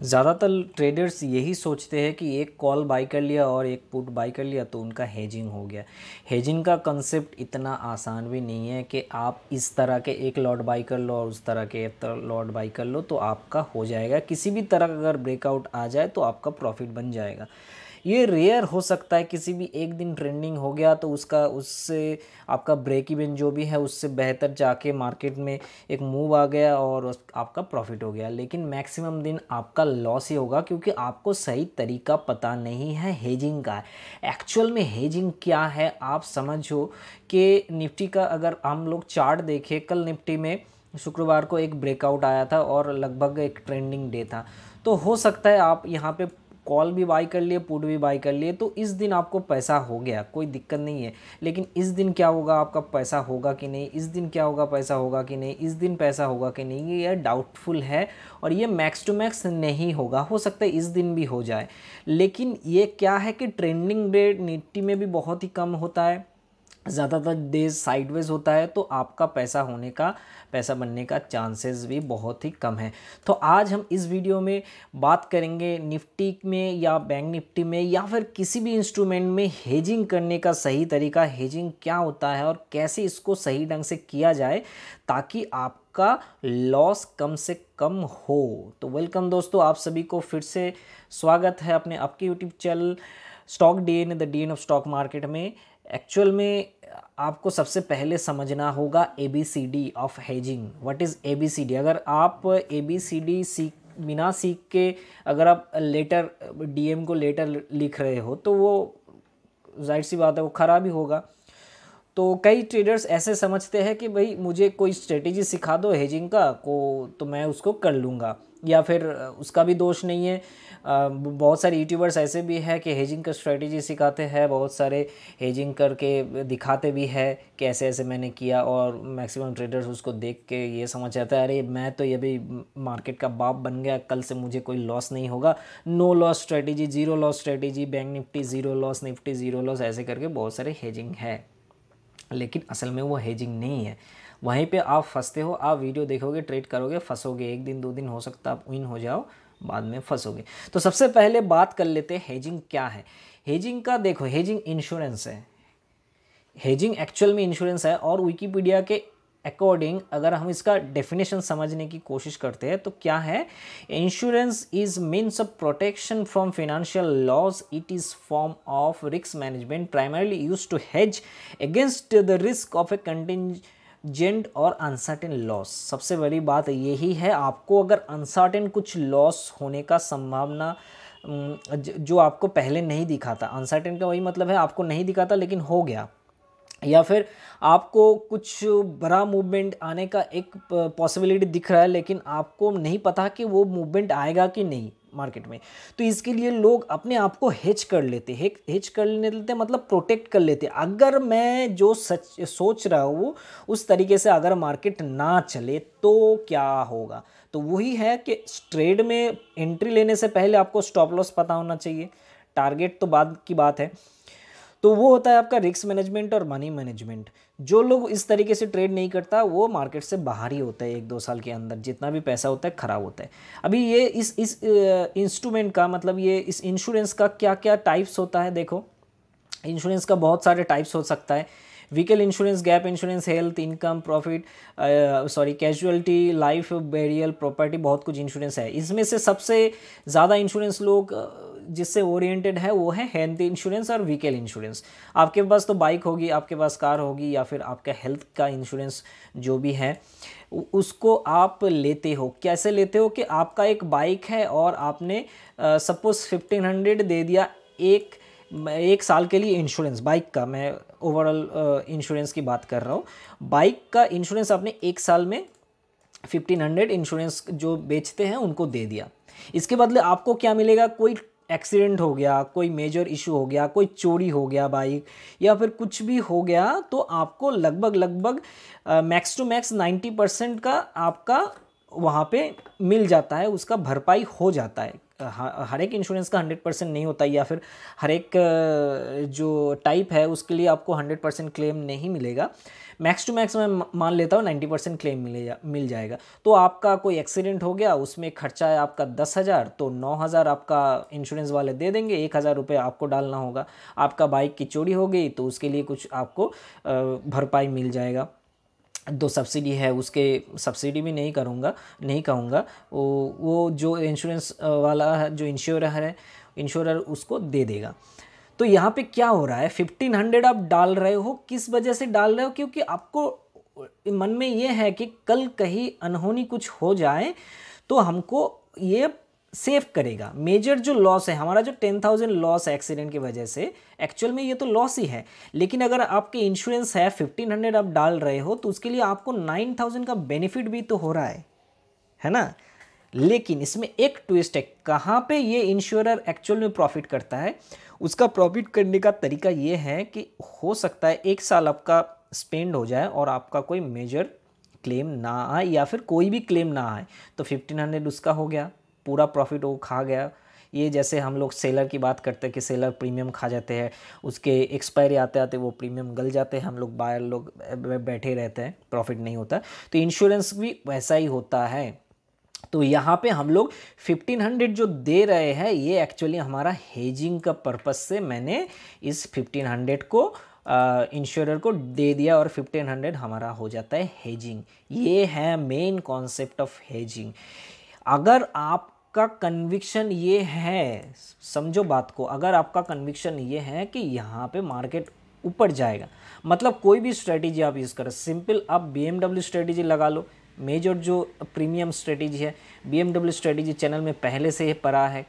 ज़्यादातर ट्रेडर्स यही सोचते हैं कि एक कॉल बाई कर लिया और एक पुट बाई कर लिया तो उनका हेजिंग हो गया। हेजिंग का कंसेप्ट इतना आसान भी नहीं है कि आप इस तरह के एक लॉट बाई कर लो और उस तरह के एक लॉट बाई कर लो तो आपका हो जाएगा। किसी भी तरह का अगर ब्रेकआउट आ जाए तो आपका प्रॉफिट बन जाएगा। ये रेयर हो सकता है, किसी भी एक दिन ट्रेंडिंग हो गया तो उससे आपका ब्रेक इवन जो भी है उससे बेहतर जाके मार्केट में एक मूव आ गया और आपका प्रॉफिट हो गया, लेकिन मैक्सिमम दिन आपका लॉस ही होगा क्योंकि आपको सही तरीका पता नहीं है हेजिंग का। एक्चुअल में हेजिंग क्या है आप समझो कि निफ्टी का अगर हम लोग चार्ट देखें, कल निफ्टी में शुक्रवार को एक ब्रेकआउट आया था और लगभग एक ट्रेंडिंग डे था। तो हो सकता है आप यहाँ पे कॉल भी बाई कर लिए, पुट भी बाई कर लिए, तो इस दिन आपको पैसा हो गया, कोई दिक्कत नहीं है। लेकिन इस दिन क्या होगा, आपका पैसा होगा कि नहीं, इस दिन क्या होगा, पैसा होगा कि नहीं, इस दिन पैसा होगा कि नहीं, ये डाउटफुल है और ये मैक्स टू मैक्स नहीं होगा। हो सकता है इस दिन भी हो जाए, लेकिन ये क्या है कि ट्रेंडिंग डे निफ्टी में भी बहुत ही कम होता है, ज़्यादातर डेज साइडवेज होता है, तो आपका पैसा बनने का चांसेस भी बहुत ही कम है। तो आज हम इस वीडियो में बात करेंगे निफ्टी में या बैंक निफ्टी में या फिर किसी भी इंस्ट्रूमेंट में हेजिंग करने का सही तरीका, हेजिंग क्या होता है और कैसे इसको सही ढंग से किया जाए ताकि आपका लॉस कम से कम हो। तो वेलकम दोस्तों, आप सभी को फिर से स्वागत है अपने आपके YouTube channel stock DN the DN of stock market में। एक्चुअल में आपको सबसे पहले समझना होगा ABCD of hedging. What is ABCD? अगर आप ABCD बिना सीख के अगर आप लेटर DM को लेटर लिख रहे हो तो वो जाहिर सी बात है वो ख़राब ही होगा। तो कई ट्रेडर्स ऐसे समझते हैं कि भाई मुझे कोई स्ट्रेटेजी सिखा दो हेजिंग का को तो मैं उसको कर लूँगा, या फिर उसका भी दोष नहीं है। बहुत सारे यूट्यूबर्स ऐसे भी हैं कि हेजिंग का स्ट्रेटेजी सिखाते हैं, बहुत सारे हेजिंग करके दिखाते भी है कि ऐसे ऐसे मैंने किया, और मैक्सिमम ट्रेडर्स उसको देख के ये समझ आता है अरे मैं तो ये भी मार्केट का बाप बन गया, कल से मुझे कोई लॉस नहीं होगा, no loss strategy, zero loss strategy, bank Nifty zero loss, Nifty zero loss, ऐसे करके बहुत सारे हेजिंग है। लेकिन असल में वो हेजिंग नहीं है, वहीं पे आप फंसते हो। आप वीडियो देखोगे, ट्रेड करोगे, फंसोगे, एक दिन दो दिन हो सकता है आप विन हो जाओ, बाद में फंसोगे। तो सबसे पहले बात कर लेते हैं हेजिंग क्या है। हेजिंग का देखो, हेजिंग इंश्योरेंस है। हेजिंग एक्चुअल में इंश्योरेंस है, और विकिपीडिया के अकॉर्डिंग अगर हम इसका डेफिनेशन समझने की कोशिश करते हैं तो क्या है, insurance is means of protection from financial loss, it is form of risk management primarily use to hedge against the risk of a contingent or uncertain loss. सबसे बड़ी बात यही है, आपको अगर अनसर्टेन कुछ लॉस होने का संभावना जो आपको पहले नहीं दिखा था, अनसर्टेन का वही मतलब है आपको नहीं दिखा था लेकिन हो गया, या फिर आपको कुछ बड़ा मूवमेंट आने का एक पॉसिबिलिटी दिख रहा है लेकिन आपको नहीं पता कि वो मूवमेंट आएगा कि नहीं मार्केट में, तो इसके लिए लोग अपने आप को हेज कर लेते हैं। हेज कर लेते मतलब प्रोटेक्ट कर लेते हैं। अगर मैं जो सोच रहा हूँ उस तरीके से अगर मार्केट ना चले तो क्या होगा, तो वही है कि ट्रेड में एंट्री लेने से पहले आपको स्टॉप लॉस पता होना चाहिए, टारगेट तो बाद की बात है। तो वो होता है आपका रिस्क मैनेजमेंट और मनी मैनेजमेंट। जो लोग इस तरीके से ट्रेड नहीं करता वो मार्केट से बाहर ही होता है, एक दो साल के अंदर जितना भी पैसा होता है खराब होता है। अभी ये इस इंस्ट्रूमेंट का मतलब ये इस इंश्योरेंस का क्या क्या टाइप्स होता है। देखो, इंश्योरेंस का बहुत सारे टाइप्स हो सकता है। Vehicle insurance, gap insurance, health, income, profit, casualty, life, burial, property, बहुत कुछ इंश्योरेंस है। इसमें से सबसे ज़्यादा इंश्योरेंस लोग जिससे ओरिएंटेड है वो है हेल्थ इंश्योरेंस और व्हीकल इंश्योरेंस। आपके पास तो बाइक होगी, आपके पास कार होगी, या फिर आपका हेल्थ का इंश्योरेंस जो भी है उसको आप लेते हो। कैसे लेते हो कि आपका एक बाइक है और आपने सपोज 1500 दे दिया एक साल के लिए इंश्योरेंस बाइक का, मैं ओवरऑल इंश्योरेंस की बात कर रहा हूँ। बाइक का इंश्योरेंस आपने एक साल में 1500 इंश्योरेंस जो बेचते हैं उनको दे दिया। इसके बदले आपको क्या मिलेगा, कोई एक्सीडेंट हो गया, कोई मेजर इशू हो गया, कोई चोरी हो गया बाइक, या फिर कुछ भी हो गया, तो आपको लगभग मैक्स टू मैक्स 90% का आपका वहाँ पे मिल जाता है, उसका भरपाई हो जाता है। हर एक इंश्योरेंस का 100% नहीं होता, या फिर हर एक जो टाइप है उसके लिए आपको 100% क्लेम नहीं मिलेगा। मैक्स टू मैक्स मैं मान लेता हूँ 90% क्लेम मिल जाएगा। तो आपका कोई एक्सीडेंट हो गया, उसमें खर्चा है आपका 10,000, तो 9,000 आपका इंश्योरेंस वाले दे देंगे, 1,000 रुपये आपको डालना होगा। आपका बाइक की चोरी हो गई तो उसके लिए कुछ आपको भरपाई मिल जाएगा। दो सब्सिडी है, उसके सब्सिडी भी नहीं कहूँगा, वो जो इंश्योरेंस वाला है, जो इंश्योरर उसको दे देगा। तो यहाँ पे क्या हो रहा है, 1500 आप डाल रहे हो, किस वजह से डाल रहे हो? क्योंकि आपको मन में ये है कि कल कहीं अनहोनी कुछ हो जाए तो हमको ये सेव करेगा। मेजर जो लॉस है हमारा, जो 10,000 लॉस है एक्सीडेंट की वजह से, एक्चुअल में ये तो लॉस ही है। लेकिन अगर आपके इंश्योरेंस है 1500 आप डाल रहे हो तो उसके लिए आपको 9,000 का बेनिफिट भी तो हो रहा है ना। लेकिन इसमें एक ट्विस्ट है, कहाँ पे ये इंश्योरर एक्चुअल में प्रॉफिट करता है। उसका प्रॉफिट करने का तरीका ये है कि हो सकता है 1 साल आपका स्पेंड हो जाए और आपका कोई मेजर क्लेम ना आए, या फिर कोई भी क्लेम ना आए, तो 1500 उसका हो गया, पूरा प्रॉफिट वो खा गया। ये जैसे हम लोग सेलर की बात करते हैं कि सेलर प्रीमियम खा जाते हैं, उसके एक्सपायरी आते आते वो प्रीमियम गल जाते हैं, हम लोग बायर लोग बैठे रहते हैं, प्रॉफिट नहीं होता। तो इंश्योरेंस भी वैसा ही होता है। तो यहाँ पे हम लोग 1500 जो दे रहे हैं, ये एक्चुअली हमारा हेजिंग का पर्पस से मैंने इस 1500 को इंश्योरर को दे दिया और 1500 हमारा हो जाता है हेजिंग। ये है मेन कॉन्सेप्ट ऑफ हेजिंग। अगर आपका कन्विक्शन ये है, समझो बात को, अगर आपका कन्विक्शन ये है कि यहाँ पे मार्केट ऊपर जाएगा, मतलब कोई भी स्ट्रेटेजी आप यूज़ करो, सिंपल आप BMW स्ट्रेटेजी लगा लो, मेजर जो प्रीमियम स्ट्रेटेजी है, BMW स्ट्रेटेजी चैनल में पहले से ही पड़ा है,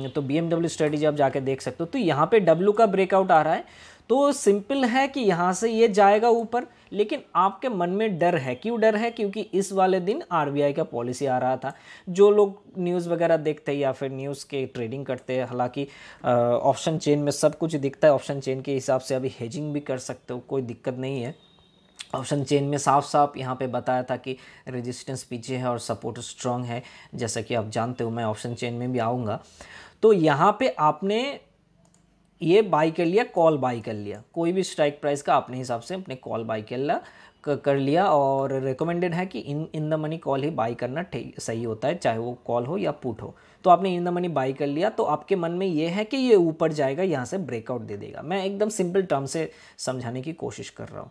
तो BMW स्ट्रेटेजी आप जाके देख सकते हो। तो यहाँ पे W का ब्रेकआउट आ रहा है, तो सिंपल है कि यहाँ से ये जाएगा ऊपर, लेकिन आपके मन में डर है। क्यों डर है? क्योंकि इस वाले दिन RBI का पॉलिसी आ रहा था। जो लोग न्यूज़ वगैरह देखते हैं या फिर न्यूज़ के ट्रेडिंग करते हैं, हालांकि ऑप्शन चेन में सब कुछ दिखता है, ऑप्शन चेन के हिसाब से अभी हेजिंग भी कर सकते हो, कोई दिक्कत नहीं है। ऑप्शन चेन में साफ साफ यहाँ पे बताया था कि रेजिस्टेंस पीछे है और सपोर्ट स्ट्रॉन्ग है, जैसा कि आप जानते हो। मैं ऑप्शन चेन में भी आऊँगा। तो यहाँ पे आपने ये बाई कर लिया, कॉल बाई कर लिया, कोई भी स्ट्राइक प्राइस का अपने हिसाब से अपने कॉल बाई कर लिया, और रिकमेंडेड है कि in the money call he by करना सही होता है, चाहे वो कॉल हो या पुट हो। तो आपने इन द मनी बाई कर लिया, तो आपके मन में ये है कि ये ऊपर जाएगा, यहाँ से ब्रेकआउट दे देगा। मैं एकदम सिंपल टर्म से समझाने की कोशिश कर रहा हूँ,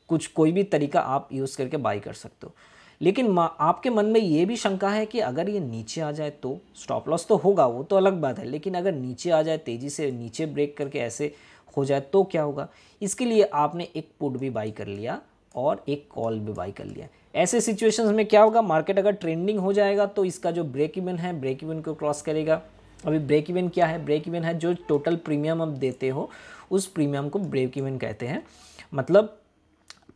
कोई भी तरीका आप यूज़ करके बाई कर सकते हो। लेकिन आपके मन में ये भी शंका है कि अगर ये नीचे आ जाए तो स्टॉप लॉस तो होगा, वो तो अलग बात है, लेकिन अगर नीचे आ जाए, तेज़ी से नीचे ब्रेक करके ऐसे हो जाए तो क्या होगा। इसके लिए आपने एक पुट भी बाई कर लिया और एक कॉल भी बाई कर लिया। ऐसे सिचुएशंस में क्या होगा, मार्केट अगर ट्रेंडिंग हो जाएगा तो इसका जो ब्रेक इवन है, ब्रेक इवन को क्रॉस करेगा। अभी ब्रेक इवन क्या है? ब्रेक इवन है जो टोटल प्रीमियम आप देते हो, उस प्रीमियम को ब्रेक इवन कहते हैं। मतलब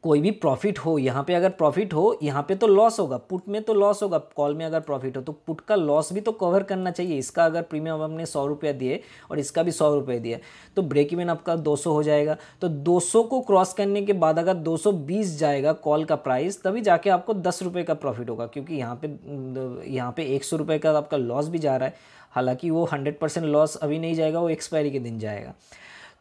कोई भी प्रॉफिट हो, यहाँ पे अगर प्रॉफिट हो, यहाँ पे तो लॉस होगा, पुट में तो लॉस होगा, कॉल में अगर प्रॉफिट हो तो पुट का लॉस भी तो कवर करना चाहिए। इसका अगर प्रीमियम हमने 100 रुपया दिए और इसका भी 100 रुपये दिए, तो ब्रेक इवन आपका 200 हो जाएगा। तो 200 को क्रॉस करने के बाद अगर 220 जाएगा कॉल का प्राइस, तभी जाके आपको 10 रुपये का प्रॉफिट होगा, क्योंकि यहाँ पे 100 रुपये का आपका लॉस भी जा रहा है। हालाँकि वो 100% लॉस अभी नहीं जाएगा, वो एक्सपायरी के दिन जाएगा।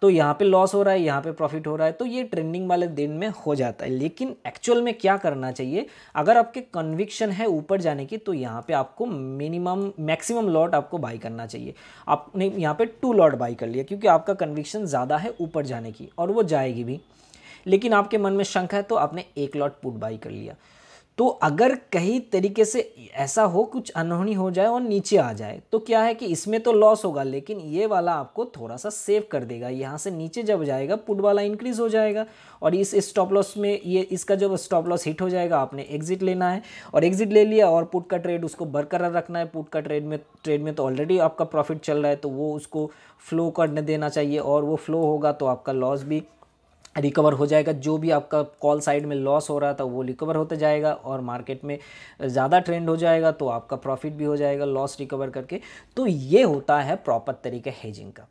तो यहाँ पे लॉस हो रहा है, यहाँ पे प्रॉफिट हो रहा है, तो ये ट्रेंडिंग वाले दिन में हो जाता है। लेकिन एक्चुअल में क्या करना चाहिए, अगर आपके कन्विक्शन है ऊपर जाने की, तो यहाँ पे आपको मैक्सिमम लॉट आपको बाई करना चाहिए। आपने यहाँ पे 2 लॉट बाई कर लिया क्योंकि आपका कन्विक्शन ज़्यादा है ऊपर जाने की, और वो जाएगी भी। लेकिन आपके मन में शंका है तो आपने 1 लॉट पुट बाई कर लिया। तो अगर कहीं तरीके से ऐसा हो, कुछ अनहोनी हो जाए और नीचे आ जाए, तो क्या है कि इसमें तो लॉस होगा, लेकिन ये वाला आपको थोड़ा सा सेव कर देगा। यहाँ से नीचे जब जाएगा पुट वाला इंक्रीज हो जाएगा, और इस स्टॉप लॉस में ये इसका जब स्टॉप लॉस हिट हो जाएगा, आपने एग्जिट लेना है, और एग्जिट ले लिया और पुट का ट्रेड उसको बरकरार रखना है। पुट का ट्रेड में तो ऑलरेडी आपका प्रॉफिट चल रहा है, तो वो उसको फ्लो करने देना चाहिए, और वो फ्लो होगा तो आपका लॉस भी रिकवर हो जाएगा। जो भी आपका कॉल साइड में लॉस हो रहा था वो रिकवर होते जाएगा, और मार्केट में ज़्यादा ट्रेंड हो जाएगा तो आपका प्रॉफिट भी हो जाएगा लॉस रिकवर करके। तो ये होता है प्रॉपर तरीका हेजिंग का।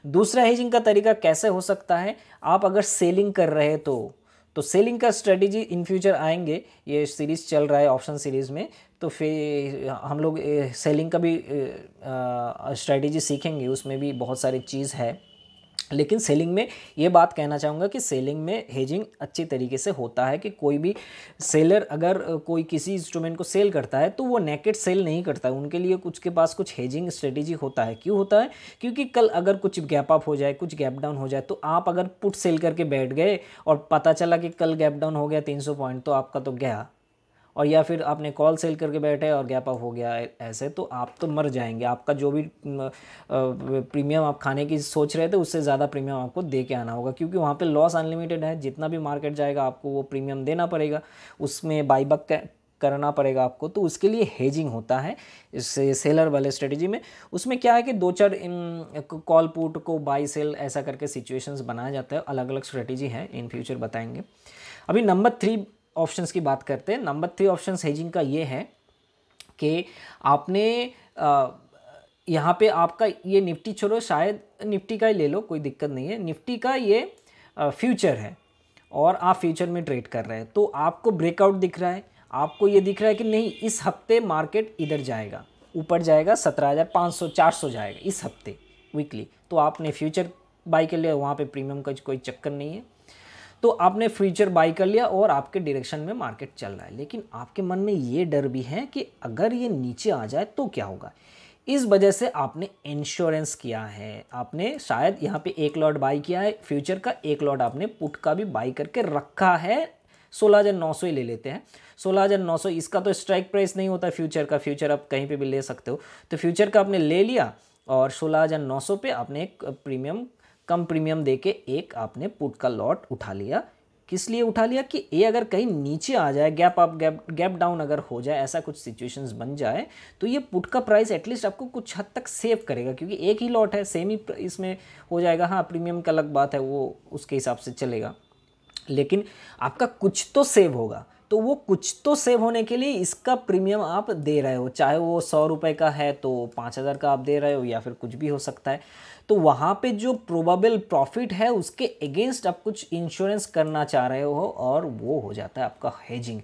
दूसरा हेजिंग का तरीका कैसे हो सकता है, आप अगर सेलिंग कर रहे तो तो सेलिंग का स्ट्रेटेजी इन फ्यूचर आएंगे, ये सीरीज़ चल रहा है ऑप्शन सीरीज़ में, तो फिर हम लोग सेलिंग का भी स्ट्रेटेजी सीखेंगे, उसमें भी बहुत सारी चीज़ है। लेकिन सेलिंग में ये बात कहना चाहूँगा कि सेलिंग में हेजिंग अच्छी तरीके से होता है कि कोई भी सेलर अगर कोई किसी इंस्ट्रूमेंट को सेल करता है तो वो नेकेड सेल नहीं करता है, उनके लिए कुछ के पास कुछ हेजिंग स्ट्रेटेजी होता है। क्यों होता है? क्योंकि कल अगर कुछ गैप अप हो जाए, कुछ गैप डाउन हो जाए, तो आप अगर पुट सेल करके बैठ गए और पता चला कि कल गैप डाउन हो गया 300 पॉइंट, तो आपका तो गया। और या फिर आपने कॉल सेल करके बैठे और गैप अप हो गया ऐसे, तो आप तो मर जाएंगे। आपका जो भी प्रीमियम आप खाने की सोच रहे थे उससे ज़्यादा प्रीमियम आपको दे के आना होगा, क्योंकि वहाँ पे लॉस अनलिमिटेड है। जितना भी मार्केट जाएगा आपको वो प्रीमियम देना पड़ेगा, उसमें बाईबैक करना पड़ेगा आपको। तो उसके लिए हेजिंग होता है इस सेलर वाले स्ट्रेटजी में। उसमें क्या है कि 2-4 कॉल पुट को बाई सेल ऐसा करके सिचुएशंस बनाया जाता है, अलग अलग स्ट्रेटजी है, इन फ्यूचर बताएंगे। अभी नंबर 3 ऑप्शंस की बात करते हैं। नंबर 3 ऑप्शंस हेजिंग का ये है कि आपने यहाँ पे आपका ये निफ्टी छोड़ो, शायद निफ्टी का ही ले लो, कोई दिक्कत नहीं है। निफ्टी का ये फ्यूचर है और आप फ्यूचर में ट्रेड कर रहे हैं, तो आपको ब्रेकआउट दिख रहा है, आपको ये दिख रहा है कि नहीं इस हफ्ते मार्केट इधर जाएगा, ऊपर जाएगा, 17,500 400 जाएगा इस हफ्ते वीकली, तो आपने फ्यूचर बाई कर लिया, वहाँ पे प्रीमियम का कोई चक्कर नहीं है, तो आपने फ्यूचर बाई कर लिया और आपके डायरेक्शन में मार्केट चल रहा है। लेकिन आपके मन में ये डर भी है कि अगर ये नीचे आ जाए तो क्या होगा, इस वजह से आपने इंश्योरेंस किया है। आपने शायद यहाँ पे 1 लॉट बाई किया है फ्यूचर का, 1 लॉट आपने पुट का भी बाई करके रखा है। 16,900 ही ले लेते हैं, 16,900 इसका तो स्ट्राइक प्राइस नहीं होता फ्यूचर का, फ्यूचर आप कहीं पे भी ले सकते हो। तो फ्यूचर का आपने ले लिया और 16,900 पे आपने एक प्रीमियम, कम प्रीमियम देके एक आपने पुट का लॉट उठा लिया। किस लिए उठा लिया कि ये अगर कहीं नीचे आ जाए, गैप अप गैप डाउन अगर हो जाए, ऐसा कुछ सिचुएशंस बन जाए, तो ये पुट का प्राइस एटलीस्ट आपको कुछ हद तक सेव करेगा, क्योंकि एक ही लॉट है, सेम ही इसमें हो जाएगा। हाँ, प्रीमियम का अलग बात है, वो उसके हिसाब से चलेगा, लेकिन आपका कुछ तो सेव होगा। तो वो कुछ तो सेव होने के लिए इसका प्रीमियम आप दे रहे हो, चाहे वो 100 रुपये का है तो 5,000 का आप दे रहे हो, या फिर कुछ भी हो सकता है। तो वहाँ पे जो प्रोबेबल प्रॉफिट है उसके अगेंस्ट आप कुछ इंश्योरेंस करना चाह रहे हो, और वो हो जाता है आपका हेजिंग।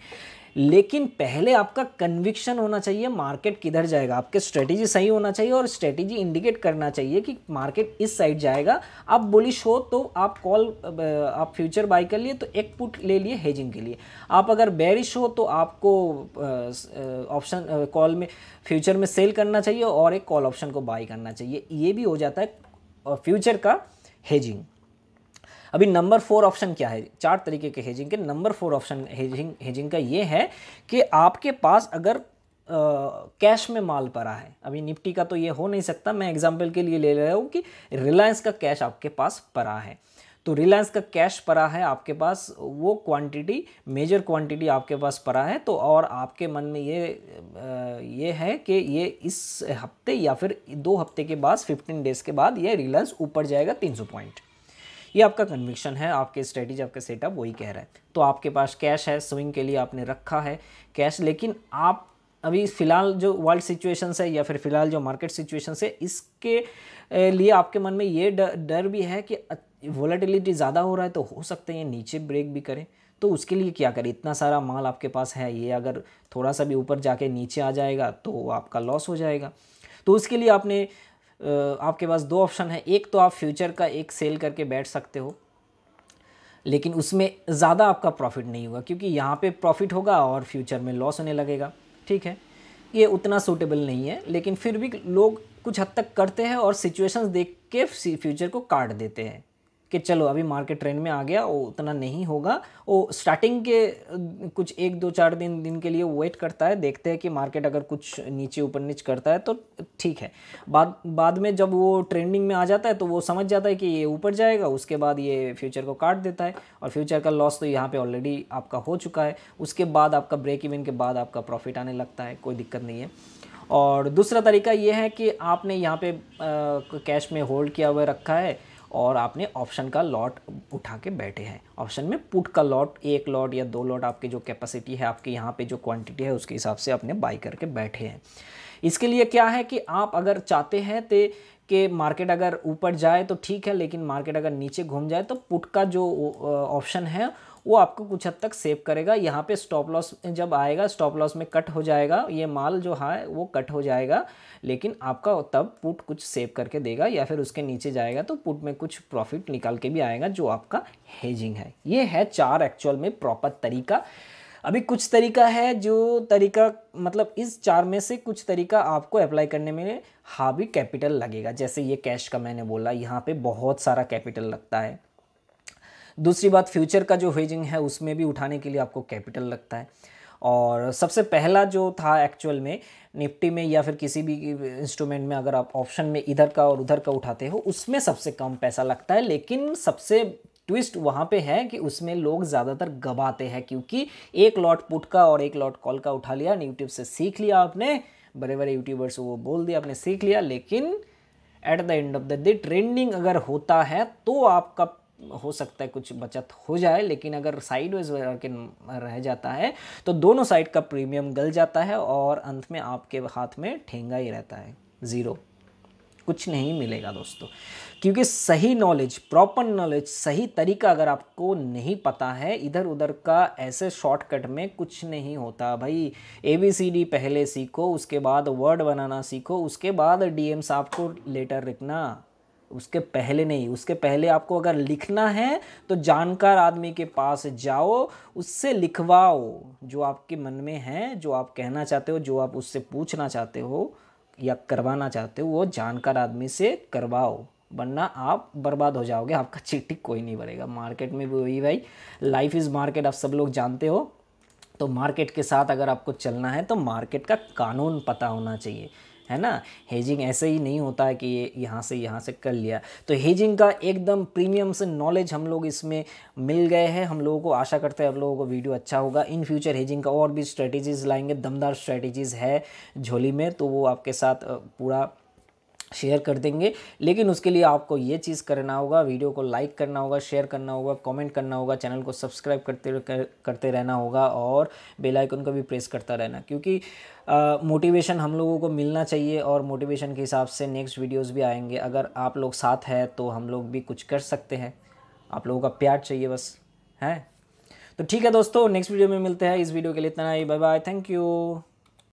लेकिन पहले आपका कन्विक्शन होना चाहिए मार्केट किधर जाएगा, आपके स्ट्रेटेजी सही होना चाहिए, और स्ट्रेटेजी इंडिकेट करना चाहिए कि मार्केट इस साइड जाएगा। आप बुलिश हो तो आप आप फ्यूचर बाई कर लिए तो एक पुट ले लिए हेजिंग के लिए। आप अगर बेरिश हो तो आपको ऑप्शन कॉल में फ्यूचर में सेल करना चाहिए और एक कॉल ऑप्शन को बाई करना चाहिए। ये भी हो जाता है फ्यूचर का हेजिंग। अभी नंबर 4 ऑप्शन क्या है? 4 तरीके के हेजिंग के नंबर 4 ऑप्शन हेजिंग का ये है कि आपके पास अगर कैश में माल पड़ा है, अभी निफ्टी का तो ये हो नहीं सकता, मैं एग्जांपल के लिए ले रहा हूँ कि रिलायंस का कैश आपके पास पड़ा है। तो रिलायंस का कैश पड़ा है आपके पास, वो क्वांटिटी, मेजर क्वांटिटी आपके पास पड़ा है, तो और आपके मन में ये है कि ये इस हफ्ते या फिर 2 हफ्ते के बाद 15 डेज़ के बाद ये रिलायंस ऊपर जाएगा 300 पॉइंट। ये आपका कन्विक्शन है, आपके स्ट्रेटेजी, आपका सेटअप वही कह रहा है। तो आपके पास कैश है, स्विंग के लिए आपने रखा है कैश, लेकिन आप अभी फ़िलहाल जो वर्ल्ड सिचुएशंस है या फिर फ़िलहाल जो मार्केट सिचुएशंस है, इसके लिए आपके मन में ये डर भी है कि वोलेटिलिटी ज़्यादा हो रहा है, तो हो सकता है ये नीचे ब्रेक भी करें। तो उसके लिए क्या करें, इतना सारा माल आपके पास है, ये अगर थोड़ा सा भी ऊपर जाके नीचे आ जाएगा तो आपका लॉस हो जाएगा। तो उसके लिए आपने आपके पास 2 ऑप्शन है। एक तो आप फ्यूचर का एक सेल करके बैठ सकते हो, लेकिन उसमें ज़्यादा आपका प्रॉफिट नहीं होगा, क्योंकि यहाँ पे प्रॉफिट होगा और फ्यूचर में लॉस होने लगेगा। ठीक है, ये उतना सूटेबल नहीं है, लेकिन फिर भी लोग कुछ हद तक करते हैं और सिचुएशंस देख के फ्यूचर को काट देते हैं कि चलो अभी मार्केट ट्रेंड में आ गया, वो उतना नहीं होगा। वो स्टार्टिंग के कुछ 1-2-4 दिन के लिए वेट करता है, देखते हैं कि मार्केट अगर कुछ नीचे ऊपर नीचे करता है तो ठीक है। बाद में जब वो ट्रेंडिंग में आ जाता है तो वो समझ जाता है कि ये ऊपर जाएगा, उसके बाद ये फ्यूचर को काट देता है, और फ्यूचर का लॉस तो यहाँ पे ऑलरेडी आपका हो चुका है। उसके बाद आपका ब्रेक इवन के बाद आपका प्रॉफिट आने लगता है, कोई दिक्कत नहीं है। और दूसरा तरीका ये है कि आपने यहाँ पे कैश में होल्ड किया हुआ रखा है और आपने ऑप्शन का लॉट उठा के बैठे हैं। ऑप्शन में पुट का लॉट, 1 लॉट या 2 लॉट, आपकी जो कैपेसिटी है, आपके यहाँ पे जो क्वांटिटी है उसके हिसाब से आपने बाई करके बैठे हैं। इसके लिए क्या है कि आप अगर चाहते हैं तो कि मार्केट अगर ऊपर जाए तो ठीक है, लेकिन मार्केट अगर नीचे घूम जाए तो पुट का जो ऑप्शन है वो आपको कुछ हद तक सेव करेगा। यहाँ पे स्टॉप लॉस जब आएगा, स्टॉप लॉस में कट हो जाएगा, ये माल जो है वो कट हो जाएगा, लेकिन आपका तब पुट कुछ सेव करके देगा, या फिर उसके नीचे जाएगा तो पुट में कुछ प्रॉफिट निकाल के भी आएगा, जो आपका हेजिंग है। ये है 4 एक्चुअल में प्रॉपर तरीका। अभी कुछ तरीका है जो तरीका मतलब इस 4 में से कुछ तरीका आपको अप्लाई करने में हावी कैपिटल लगेगा। जैसे ये कैश का मैंने बोला, यहाँ पे बहुत सारा कैपिटल लगता है। दूसरी बात, फ्यूचर का जो हेजिंग है उसमें भी उठाने के लिए आपको कैपिटल लगता है। और सबसे पहला जो था एक्चुअल में निफ्टी में या फिर किसी भी इंस्ट्रूमेंट में, अगर आप ऑप्शन में इधर का और उधर का उठाते हो, उसमें सबसे कम पैसा लगता है। लेकिन सबसे ट्विस्ट वहाँ पे है कि उसमें लोग ज़्यादातर गवाते हैं, क्योंकि एक लॉट पुट का और एक लॉट कॉल का उठा लिया, यूट्यूब से सीख लिया आपने, बड़े बड़े यूट्यूबर्स को वो बोल दिया, आपने सीख लिया, लेकिन at the end of the day trending अगर होता है तो आपका हो सकता है कुछ बचत हो जाए, लेकिन अगर साइडवेज के रह जाता है तो दोनों साइड का प्रीमियम गल जाता है और अंत में आपके हाथ में ठेंगा ही रहता है, ज़ीरो, कुछ नहीं मिलेगा दोस्तों। क्योंकि सही नॉलेज, प्रॉपर नॉलेज, सही तरीका अगर आपको नहीं पता है, इधर उधर का ऐसे शॉर्टकट में कुछ नहीं होता भाई। ABCD पहले सीखो, उसके बाद वर्ड बनाना सीखो, उसके बाद DM साहब को लेटर लिखना, उसके पहले नहीं। उसके पहले आपको अगर लिखना है तो जानकार आदमी के पास जाओ, उससे लिखवाओ जो आपके मन में है, जो आप कहना चाहते हो, जो आप उससे पूछना चाहते हो या करवाना चाहते हो, वो जानकार आदमी से करवाओ, वरना आप बर्बाद हो जाओगे, आपका चीटी कोई नहीं भरेगा। मार्केट में भी वही भाई, लाइफ इज़ मार्केट, आप सब लोग जानते हो। तो मार्केट के साथ अगर आपको चलना है तो मार्केट का कानून पता होना चाहिए, है ना। हेजिंग ऐसे ही नहीं होता है कि ये यहाँ से कर लिया। तो हेजिंग का एकदम प्रीमियम से नॉलेज हम लोग इसमें मिल गए हैं। हम लोगों को आशा करते हैं आप लोगों को वीडियो अच्छा होगा। इन फ्यूचर हेजिंग का और भी स्ट्रेटजीज़ लाएंगे, दमदार स्ट्रेटजीज़ है झोली में, तो वो आपके साथ पूरा शेयर कर देंगे। लेकिन उसके लिए आपको ये चीज़ करना होगा, वीडियो को लाइक करना होगा, शेयर करना होगा, कमेंट करना होगा, चैनल को सब्सक्राइब करते रहना होगा और बेल आइकन को भी प्रेस करता रहना, क्योंकि मोटिवेशन हम लोगों को मिलना चाहिए और मोटिवेशन के हिसाब से नेक्स्ट वीडियोस भी आएंगे। अगर आप लोग साथ हैं तो हम लोग भी कुछ कर सकते हैं, आप लोगों का प्यार चाहिए बस, है। तो ठीक है दोस्तों, नेक्स्ट वीडियो में मिलते हैं। इस वीडियो के लिए इतना ही, बाय बाय, थैंक यू।